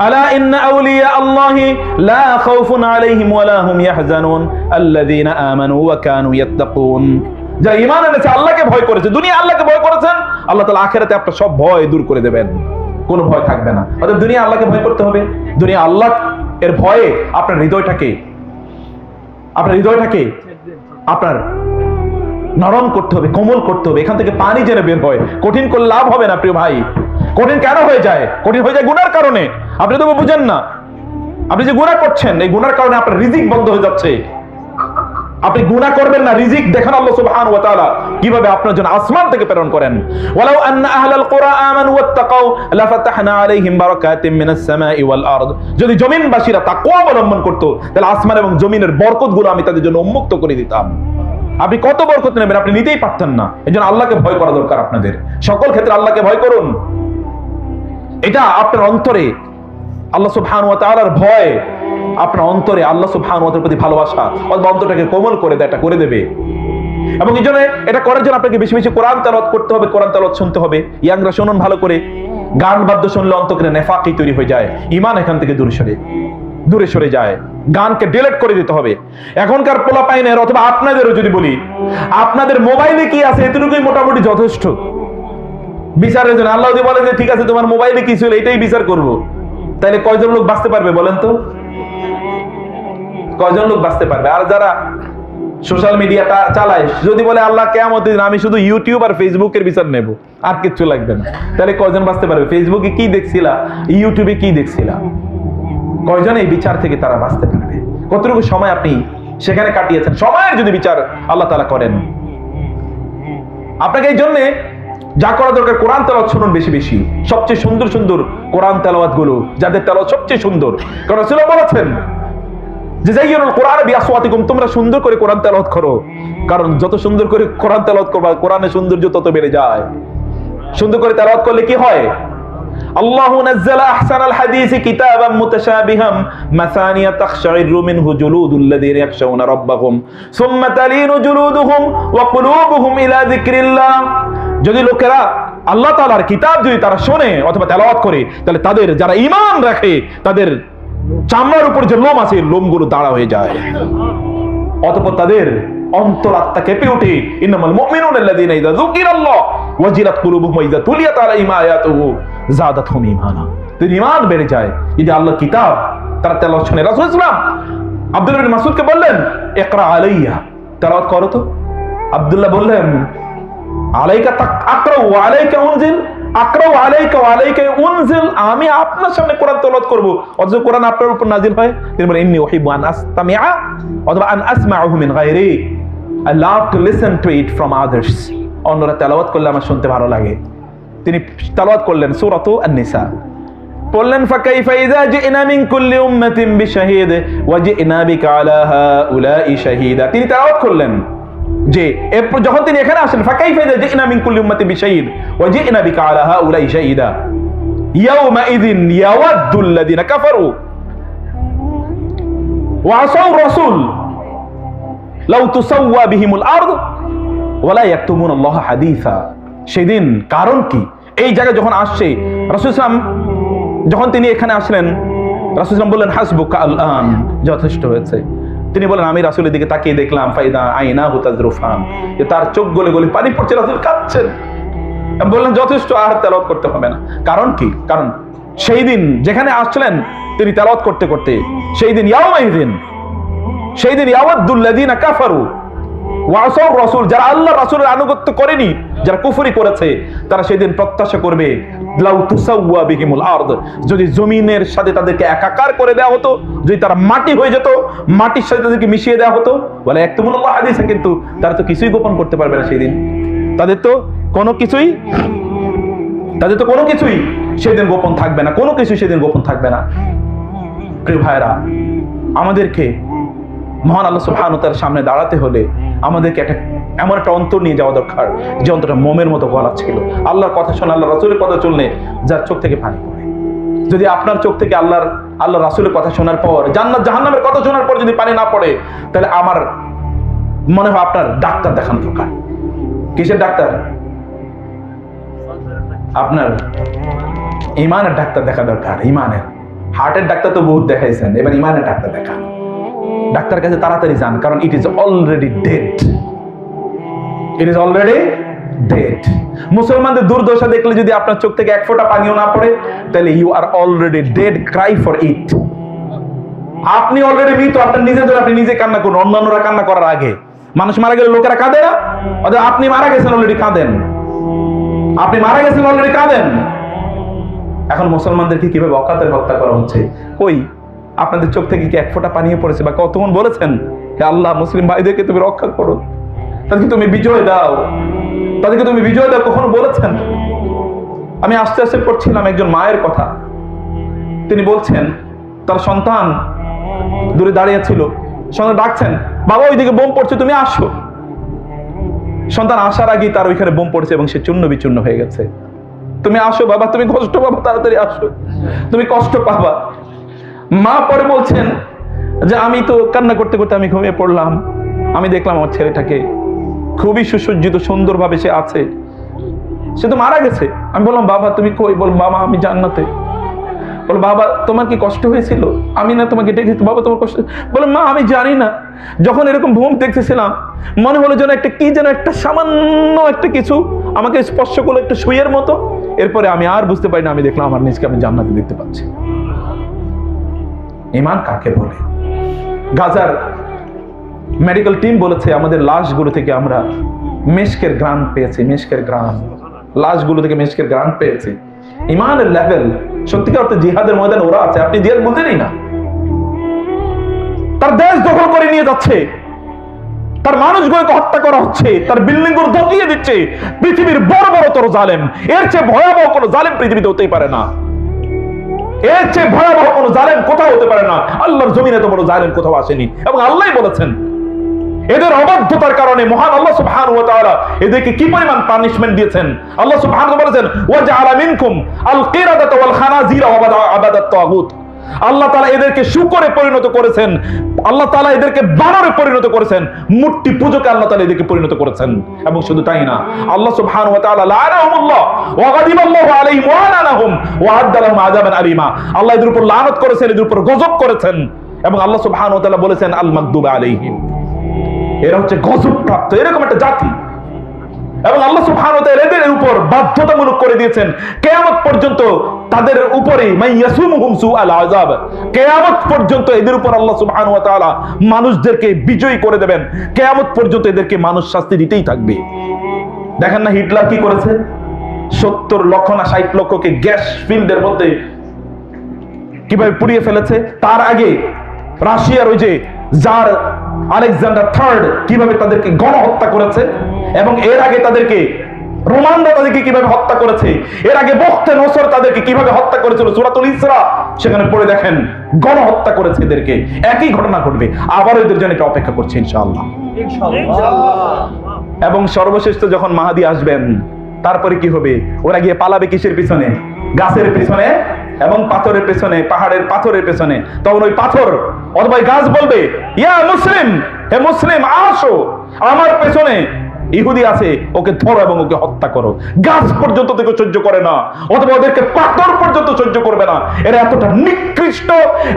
আলা ইন্না আউলিয়া আল্লাহি লা খাউফুন আলাইহিম ওয়া লা হুম ইয়াহজানুন আল্লাযীনা আমানু ওয়া কানু ইয়াত্তাকুন। যারা ঈমান এনেছে, আল্লাহকে ভয় করেছে, দুনিয়া আল্লাহকে ভয় করেছেন, আল্লাহ তাআলা আখিরাতে আপনার সব ভয় দূর করে দেবেন, কোনো ভয় থাকবে না। অর্থাৎ দুনিয়া আল্লাহকে ভয় করতে হবে। দুনিয়া আল্লাহ এর ভয়ে আপনার হৃদয়টাকে আপনার নরম করতে হবে, কোমল করতে হবে। এখান থেকে পানি যেন বের হয়। কঠিন করলে লাভ হবে না প্রিয় ভাই। কঠিন কেন হয়ে যায়? কঠিন হয়ে যায় গুনার কারণে। আপনি তো বুঝেন না, আপনি যে গুনাহ করছেন, এই গুনার কারণে আপনার রিজিক বন্ধ হয়ে যাচ্ছে। আপনি গুনাহ করবেন না, রিজিক দেখেন আল্লাহ সুবহানাহু ওয়া তাআলা কিভাবে আপনার জন্য আসমান থেকে প্রেরণ করেন। ওয়ালাউ আন্না আহলাল কুরা আমানু ওয়াত্তাকাউ লাফাতাহনা আলাইহিম বারাকাতিম মিনাস সামাই ওয়াল আরদ। যদি জমিনবাসীরা তাকওয়া অবলম্বন করত, তাহলে আসমান এবং জমিনের বরকতগুলো আমি তাদের জন্য উন্মুক্ত করে দিতাম। আপনি কত বরকত নেবেন? আপনি নিতেই পারতেন না। এজন্য আল্লাহকে ভয় করা দরকার আপনাদের। সকল ক্ষেত্রে আল্লাহকে ভয় করুন। এটা আপনার অন্তরে আল্লাহ সুবহানাহু ওয়া তাআলার ভয়, আপনার অন্তরে আল্লাহ সুবহানাহু ওয়া তাআলার প্রতি ভালোবাসা অন্তরটাকে কোমল করে দেয়, এটা করে দেবে। এবং এই জন্য এটা করার জন্য আপনাকে বেশি বেশি কোরআন তেলাওয়াত করতে হবে, কোরআন তেলাওয়াত শুনতে হবে। ইয়াংরা শুনুন ভালো করে। গান বাদ্য শুনলে অন্তরে নেফাকি তৈরি হয়ে যায়, ঈমান এখান থেকে দূরে সরে যায়। গানকে ডিলিট করে দিতে হবে। এখনকার পোলাপাইনের অথবা আপনাদেরও যদি বলি, আপনাদের মোবাইলে কি আছে এতটুকুই মোটামুটি যথেষ্ট বিচারের জন্য। আল্লাহ যদি বলে যে ঠিক আছে তোমার মোবাইলে কি ছিল এটাই বিচার করব, তাহলে কয়জন লোক বাঁচতে পারবে বলেন তো? কয়জন লোক বাঁচতে পারবে? আর যারা সোশ্যাল মিডিয়াটা চালায়, যদি বলে আল্লাহ কিয়ামতের দিন আমি শুধু ইউটিউব আর ফেসবুকের বিচার নেব, আর কিচ্ছু লাগবে না, তাহলে কয়জন বাঁচতে পারবে? ফেসবুকে কি দেখছিলা, ইউটিউবে কি দেখছিলা, কয়জন এই বিচার থেকে তারা বাঁচতে পারবে? কতটুকু সময় আপনি সেখানে কাটিয়েছেন? সময়ের যদি বিচার আল্লাহ তাআলা করেন আপনাকে, এই জন্য যা করা দরকার কোরআন তেলাওয়াত শুনুন বেশি বেশি। সবচেয়ে সুন্দর সুন্দর কোরআন তেলাওয়াত গুলো, যাদের তেলাওয়াত সবচেয়ে সুন্দর, কারণ রাসূল বলেছেন যে যাইয়ুল কোরআন বিআসওয়াতিকুম, তোমরা সুন্দর করে কোরআন তেলাওয়াত করো, কারণ যত সুন্দর করে কোরআন তেলাওয়াত করবা কোরআনের সৌন্দর্য তত বেড়ে যায়। সুন্দর করে তেলাওয়াত করলে কি হয়? আল্লাহু নাযালা আহসানাল হাদিসি কিতাবাম মুতাশাবিহাম মাসানিয়া তাখশাইরু মিনহু জুলুদুল্লাযীনা ইয়াখশাউনা রাব্বাহুম সুম্মা তালিনু জুলুদুহুম ওয়া কুলুবুহুম ইলা যিকরিল্লাহ। যদি লোকেরা আল্লাহ তাআলার কিতাব যদি তারা শোনে অথবা তেলাওয়াত করে, তাহলে তাদের যারা ঈমান রাখে তাদের চামড়ার উপর যে লোম আছে লোমগুলো দাঁড়া হয়ে যায়, অতঃপর তাদের অন্তরাত্মা কেঁপে ওঠে। ইন্নামাল মুমিনুনা আল্লাযীনা ইযা যুকিরাল্লাহ ওয়াজিলাত কুলুবুহুম ওয়া ইযা তুলিয়াত আলাইহিম আয়াতুহু যাদাতহুম ঈমানা। তাদের ঈমান বেড়ে যায় যদি আল্লাহর কিতাব তারা তেলাওয়াত শুনে। রাসূল সাল্লাল্লাহু আলাইহি ওয়াসাল্লাম আব্দুল্লাহ বিন মাসউদকে বললেন, ইকরা আলাইয়া, তেলাওয়াত করো তো। আব্দুল্লাহ বললেন, আলাইকা আকরা ওয়া আলাইকা উনজিল, আকরা ওয়া আলাইকা ওয়া আলাইকা উনজিল, আমি আপনার সামনে কোরআন তেলাওয়াত করব অথচ কোরআন আপনার উপর নাজিল হয়। তিনি বলেন, ইন্নী উহিব্বু আন আসতামিআ অথবা আন আসমাউহু মিন গায়রি, I love to listen to it from others, অন্যরা তেলাওয়াত করলে আমার শুনতে ভালো লাগে। তিনি তেলাওয়াত করলেন সূরাতু আন-নিসা, বললেন ফাকাইফা ইযা জি'না মিন কুল্লি উম্মাতিন বিশাহিদ ওয়া জি'না বিকা আলা হাউলাই শাহীদা। তিনি তেলাওয়াত করলেন যে যখন তিনি এখানে আসেন, ফাকাইফা ইযা জি'না মিন কুল্লি উম্মাতিন বিশাহিদ ওয়া জি'না বিকা আলা হাউলাই শাহীদা ইয়াওমা ইযিন ইয়াওয়াদ্দুল্লাযীনা কাফারু ওয়া আসাউ রাসূল লাউ তুসাওয়া বিহিমুল আরদ ওয়ালা ইয়াকতুমুনাল্লাহ হাদিসা। সেদিন কারণ কি? এই জায়গায় যখন আসছে রাসূল সাল্লাল্লাহু আলাইহি ওয়াসাল্লাম, যখন তিনি এখানে আসলেন, রাসূল সাল্লাল্লাহু আলাইহি ওয়াসাল্লাম বললেন হাসবুকা আল-আন, যথেষ্ট হয়েছে। তিনি বলেন, আমি রাসূলের দিকে তাকিয়ে দেখলাম ফাইদা আইনাহু তাজরুফান, যে তার চোখ গলে গলে পানি পড়ছে, রাসূল কাঁদছেন। আমি বললেন যথেষ্ট, আর তেলাওয়াত করতে হবে না। কারণ কি? কারণ সেই দিন যেখানে আসছিলেন তিনি তেলাওয়াত করতে করতে, সেই দিন ইয়াওমাইদিন, সেই দিন ইয়াওয়াদ্দুল্লাযীনা কাফারু ওয়া আসাউ রাসূল, যারা আল্লাহ রাসূলের আনুগত্য করেনি, যারা কুফরি করেছে, তারা সেদিন প্রত্যাশা করবে লাউ তুসাওয়া বিহিমুল আরদ, যদি জমিনের সাথে তাদেরকে একাকার করে দেওয়া হতো, যদি তারা মাটি হয়ে যেত, মাটির সাথে তাদেরকে মিশিয়ে দেওয়া হতো। বলে ইয়াকতুমুনাল্লাহ হাদিসা, কিন্তু তারা তো কিছুই গোপন করতে পারবে না সেই দিন, তাদের তো কোনো কিছুই তাদের তো কোনো কিছুই সেদিন গোপন থাকবে না, কোনো কিছু সেদিন গোপন থাকবে না। প্রিয় ভাইরা, আমাদেরকে মহান আল্লাহ সুবহানাহু ওয়া তাআলার সামনে দাঁড়াতে হলে আমাদেরকে এমন একটা অন্তর নিয়ে যাওয়া দরকার যে অন্তরটা মোমের মতো গলা ছিল। আল্লাহর কথা শোনা, আল্লাহ রাসূলের কথা চললে যার চোখ থেকে পানি পড়ে। যদি আপনার চোখ থেকে আল্লাহ রাসূলের কথা শোনার পর, জান্নাত জাহান্নামের কথা শোনার পর যদি পানি না পড়ে, তাহলে আমার মনে হয় আপনার ডাক্তার দেখানো দরকার। কিসের ডাক্তার? আপনার ইমানের ডাক্তার দেখা দরকার। ইমানের, হার্টের ডাক্তার তো বহুত দেখাইছেন, এবার ইমানের ডাক্তার দেখান। ডাক্তার কাছে তাড়াতাড়ি যান, কারণ it is already dead. It is already dead. মুসলমানদের দুর্দশা দেখলে যদি আপনার চোখ থেকে এক ফোঁটা পানিও না পড়ে, তাহলে you are already dead. Cry for it. আপনি অলরেডি মৃত। আপনার নিজের জন্য আপনি নিজে কান্না করুন, অন্যান্যরা কান্না করার আগে। মানুষ মারা গেলে লোকেরা কাঁদে না? অথবা আপনি মারা গেছেন অলরেডি, কাঁদেন। আপনি মারা গেছেন অলরেডি, কাঁদেন। এখন মুসলমানদেরকে কিভাবে অকাতের হত্যা করা হচ্ছে? কই আপনাদের চোখ থেকে কি এক ফোঁটা পানিও পড়েছে? বা কতক্ষণ বলেছেন, হে আল্লাহ, মুসলিম ভাইদেরকে তুমি রক্ষা করো, তাদেরকে তুমি বিজয় দাও, তাদেরকে তুমি বিজয় দাও? কখনো বলেছেন? আমি আস্তে আস্তে পড়ছিলাম একজন মায়ের কথা। তিনি বলছেন তার সন্তান দূরে দাঁড়িয়ে ছিল, সন্তান ডাকছেন, বাবা ওইদিকে বোম পড়ছে, তুমি আসো। সন্তান আসার আগেই তার ওইখানে বোম পড়ছে এবং সে চূর্ণ বিচূর্ণ হয়ে গেছে। তুমি আসো বাবা, তুমি কষ্ট পাবা, তাড়াতাড়ি আসো, তুমি কষ্ট পাবা। মা পরে বলছেন যে আমি তো কান্না করতে করতে আমি ঘুমিয়ে পড়লাম। আমি দেখলাম আমার ছেলেটাকে খুবই সুসজ্জিত, সুন্দরভাবে সে আছে, সে তো মারা গেছে। আমি বললাম বাবা তুমি কই? বল বাবা আমি জান্নাতে। বল বাবা তোমার কি কষ্ট হয়েছিল? আমি না তোমাকে ডেকেছি, বাবা তোমার কষ্ট? বলে মা আমি জানি না, যখন এরকম ভূম দেখতেছিলাম মনে হলো যেন একটা কি যেন একটা সামান্য একটা কিছু আমাকে স্পর্শ করলো, একটা সুইয়ের মতো। এরপরে আমি আর বুঝতে পারি না, আমি দেখলাম আমার নিজকে আমি জান্নাতে দেখতে পাচ্ছি। ঈমান কাকে বলে? গাজার মেডিকেল টিম বলেছে আমাদের লাশগুলো থেকে আমরা মেশকের গ্রান পেয়েছি, মেশকের গ্রান, লাশগুলো থেকে মেশকের গ্রান পেয়েছি। ঈমানের লেভেল সত্যিকার অর্থে জিহাদের ময়দানে ওরা আছে, আপনি জিহাদ বুঝেনই না। তার দেশ দখল করে নিয়ে যাচ্ছে, তার মানুষগুলোকে হত্যা করা হচ্ছে, তার বিল্ডিং গুলো ধসিয়ে দিচ্ছে। পৃথিবীর বড় বড় তোর জালেম, এর চেয়ে ভয়াবহ কোনো জালেম পৃথিবীতে হতেই পারে না। এর চেয়ে ভয়াবহ কোনো জালেম কোথাও হতে পারে না। আল্লাহর জমিনে তো বড় জালেম কোথাও আসেনি। এবং আল্লাহই বলেছেন এদের অবাধ্যতার কারণে মহান আল্লাহ সুবহানাহু ওয়া তাআলা এদেরকে কি পরিমাণ পানিশমেন্ট দিয়েছেন। আল্লাহ সুবহানাহু ওয়া তাআলা বলেছেন ওয়া জাআলা মিনকুম আল কিরাদাতা ওয়াল খানাজিরা ওয়া আবাদাত তাগুত। আল্লাহ তাআলা এদেরকে শূকরে পরিণত করেছেন, আল্লাহ তাআলা এদেরকে বানরে পরিণত করেছেন, মূর্তি পূজকে আল্লাহ তাআলা এদেরকে পরিণত করেছেন। এবং শুধু তাই না, আল্লাহ সুবহানাহু ওয়া তাআলা লাআনাহুমুল্লাহ ওয়া গাদিবাল্লাহু আলাইহিম ওয়া লাআনাহুম ওয়া আ'আদ্দা লাহুম আযাবান আলীমা। আল্লাহ এদের উপর লানত করেছেন, এদের উপর গজব করেছেন। এবং আল্লাহ সুবহানাহু ওয়া তাআলা বলেছেন আল মাগদুব আলাইহিম, এরা হচ্ছে গজব প্রাপ্ত এরকম একটা জাতি। এবং আল্লাহ সুবহানাহু ওয়া তাআলা এদের উপর বাধ্যতামূলক করে দিয়েছেন কিয়ামত পর্যন্ত তাদের উপরে মাইয়াসুমুহুম সুআল আযাব, কিয়ামত পর্যন্ত এদের উপর আল্লাহ সুবহানাহু ওয়া তাআলা মানুষদেরকে বিজয়ী করে দেবেন। কিয়ামত পর্যন্ত এদেরকে মানুষ শাস্তি দিতেই থাকবে। দেখেন না হিটলার কি করেছে? 70 লক্ষ না 60 লক্ষকে গ্যাস ফিল্ডের মধ্যে কিভাবে পুড়িয়ে ফেলেছে। তার আগে রাশিয়ার ওই যে জার আলেকজান্ডার থার্ড কিভাবে তাদেরকে গণহত্যা করেছে, এবং এর আগে তাদেরকে রোমানরা তাদেরকে কিভাবে হত্যা করেছে, এর আগে বখতে নসর তাদেরকে কিভাবে হত্যা করেছিল সূরাতুল ইসরা সেখানে পড়ে দেখেন, গণহত্যা করেছে এদেরকে। একই ঘটনা ঘটবে, আবার এদের জন্য এটা অপেক্ষা করছে ইনশাআল্লাহ। এবং সর্বশেষ তো যখন মাহাদি আসবেন তারপরে কি হবে? ওরা গিয়ে পালাবে কিসের পিছনে? গাছের পিছনে এবং পাথরের পেছনে, পাহাড়ের পাথরের পেছনে। তখন ওই পাথর অথবা গাছ বলবে ইয়া মুসলিম, হে মুসলিম আসো আমার পেছনে, ইহুদি আছে ওকে ধরো এবং ওকে হত্যা করো। গাছ পর্যন্ত থেকে সহ্য করে না, অথবা ওদেরকে পাথর পর্যন্ত সহ্য করবে না। এরা এতটা নিকৃষ্ট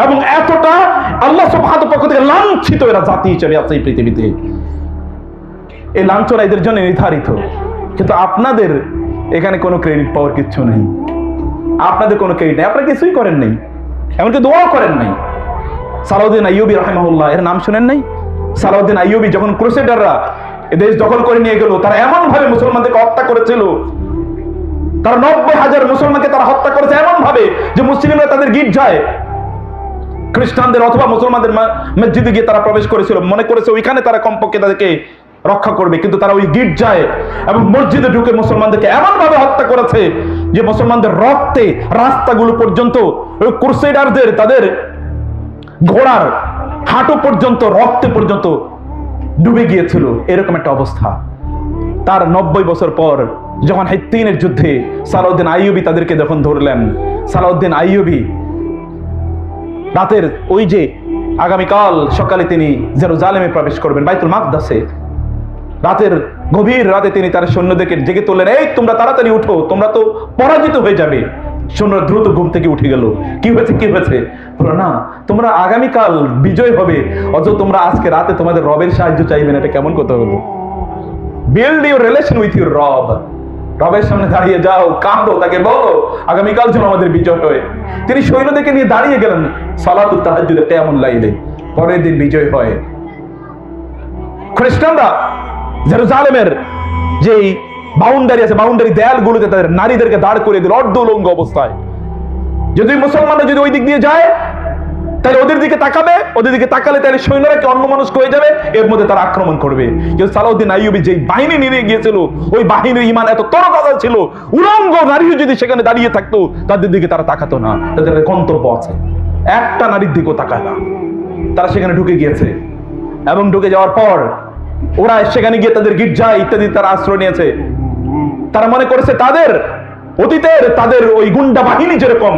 এবং এতটা আল্লাহ সুবহানাহু পক্ষ থেকে লাঞ্ছিত এরা জাতি হিসেবে আছে এই পৃথিবীতে। এই লাঞ্ছনা এদের জন্য নির্ধারিত। কিন্তু আপনাদের এখানে কোনো ক্রেডিট পাওয়ার কিচ্ছু নেই, আপনাদের কোনো ক্রেডিট নেই, আপনারা কিছুই করেন নাই, এমনকি দোয়া করেন নাই। সালাউদ্দিন আইয়ুবী রাহিমাহুল্লাহ এর নাম শুনেন নাই? সালাউদ্দিন আইয়ুবী যখন ক্রুসেডাররা এদেশ দখল করে নিয়ে গেল, তারা এমন ভাবে মুসলমানদেরকে হত্যা করেছিল, তারা 90,000 মুসলমানকে তারা হত্যা করেছে এমন ভাবে যে মুসলিমরা তাদের গির্জায় খ্রিস্টানদের অথবা মুসলমানদের মসজিদে গিয়ে তারা প্রবেশ করেছিল, মনে করেছে ওইখানে তারা কমপক্ষে তাদেরকে রক্ষা করবে, কিন্তু তারা ওই গির্জায় এবং মসজিদে ঢুকে মুসলমানদেরকে এমন ভাবে হত্যা করেছে যে মুসলমানদের রক্তে রাস্তাগুলো পর্যন্ত, ওই ক্রুসেডারদের তাদের ঘোড়ার হাঁটু পর্যন্ত রক্তে পর্যন্ত ডুবে গিয়েছিল। এরকম একটা অবস্থা। তার 90 বছর পর যখন হিত্তিনের যুদ্ধে সালাউদ্দিন আইয়ুবী তাদেরকে যখন ধরলেন, সালাউদ্দিন আইয়ুবী রাতের ওই যে আগামীকাল সকালে তিনি জেরুজালেমে প্রবেশ করবেন, বাইতুল মাকদাসে, রাতের গভীর রাতে তিনি তার সৈন্যদেরকে জেগে তুললেন, এই তোমরা তাড়াতাড়ি উঠো, তোমরা তো পরাজিত হয়ে যাবে। সৈন্যরা দ্রুত ঘুম থেকে উঠে গেল। কি হয়েছে, কি হয়েছে? বলো না, তোমরা আগামীকাল বিজয় হবে, অথচ তোমরা আজকে রাতে তোমাদের রবের সাহায্য চাইবেন, এটা কেমন কথা হলো? Build your relation with your রব। রবের সামনে দাঁড়িয়ে যাও, কাঁদো, তাকে বলো আগামীকাল যেন আমাদের বিজয় হয়। তিনি সৈন্যদেরকে নিয়ে দাঁড়িয়ে গেলেন সালাতুত তাহাজ্জুদে কিয়ামুল লাইলে। পরের দিন বিজয় হয়। খ্রিস্টানরা জেরুজালেমের যেই বাউন্ডারি আছে, বাউন্ডারি দেয়ালগুলোতে তাদের নারীদেরকে দাঁড় করিয়ে দিল অর্ধ উলঙ্গ অবস্থায়। যদি মুসলমানরা যদি ওই দিক দিয়ে যায় তাহলে ওদের দিকে তাকাবে, ওদের দিকে তাকালে তাহলে সৈন্যরা কি অন্যমনস্ক হয়ে যাবে, এর মধ্যে তারা আক্রমণ করবে। কিন্তু সালাউদ্দিন আইয়ুবী যে বাহিনী নিয়ে গিয়েছিল, ওই বাহিনীর ঈমান এত তরতাজা ছিল, উলঙ্গ নারীও যদি সেখানে দাঁড়িয়ে থাকতো তাদের দিকে তারা তাকাতো না। তাদের গন্তব্য আছে, একটা নারীর দিকেও তাকায় না। তারা সেখানে ঢুকে গিয়েছে এবং ঢুকে যাওয়ার পর ওরা সেখানে গিয়ে তাদের গির্জা ইত্যাদি তারা আশ্রয় নিয়েছে। তারা মনে করেছে তাদের অতীতের তাদের ওই গুন্ডা বাহিনী যেরকম,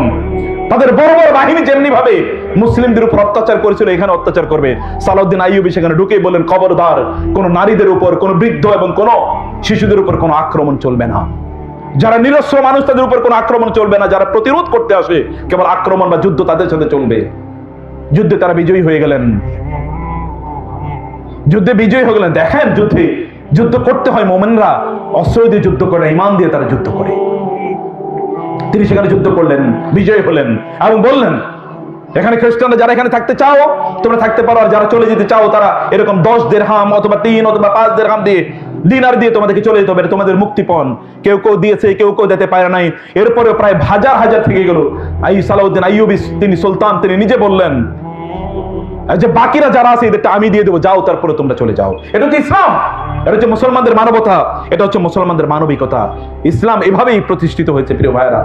তাদের বড় বড় বাহিনী যেমনি ভাবে মুসলিমদের উপর অত্যাচার করেছিল, এখানে অত্যাচার করবে। সালাউদ্দিন আইয়ুবী সেখানে ঢুকেই বললেন, খবরদার, কোন নারীদের উপর, কোন বৃদ্ধ এবং কোন শিশুদের উপর কোনো আক্রমণ চলবে না। যারা নিরস্ত্র মানুষ তাদের উপর কোনো আক্রমণ চলবে না। যারা প্রতিরোধ করতে আসে কেবল আক্রমণ বা যুদ্ধ তাদের সাথে চলবে। যুদ্ধে তারা বিজয়ী হয়ে গেলেন। যুদ্ধে বিজয়ী হয়ে গেলেন। দেখেন, যুদ্ধ করতে হয়, মোমেনরা অস্ত্র দিয়ে যুদ্ধ করে, ঈমান দিয়ে তারা যুদ্ধ করে। তিনি সেখানে যুদ্ধ করলেন, বিজয়ী হলেন এবং বললেন, এখানে খ্রিস্টানরা যারা এখানে থাকতে চাও তোমরা থাকতে পারো, আর যারা চলে যেতে চাও তারা এরকম 10 দিরহাম অথবা 3 অথবা 5 দিরহাম দিয়ে, দিনার দিয়ে তোমাদেরকে চলে যেতে হবে, তোমাদের মুক্তিপণ। কেউ কেউ দিয়েছে, কেউ কেউ দিতে পারে নাই। এরপরে প্রায় হাজার হাজার থেকে গেল। সালাউদ্দিন আইয়ুবী তিনি সুলতান, তিনি নিজে বললেন যে বাকিরা যারা আছে এদেরটা আমি দিয়ে দেবো, যাও, তারপরে তোমরা চলে যাও। এটা হচ্ছে ইসলাম, এটা হচ্ছে মুসলমানদের মানবতা, এটা হচ্ছে মুসলমানদের মানবিকতা। ইসলাম এভাবেই প্রতিষ্ঠিত হয়েছে প্রিয় ভাইয়েরা।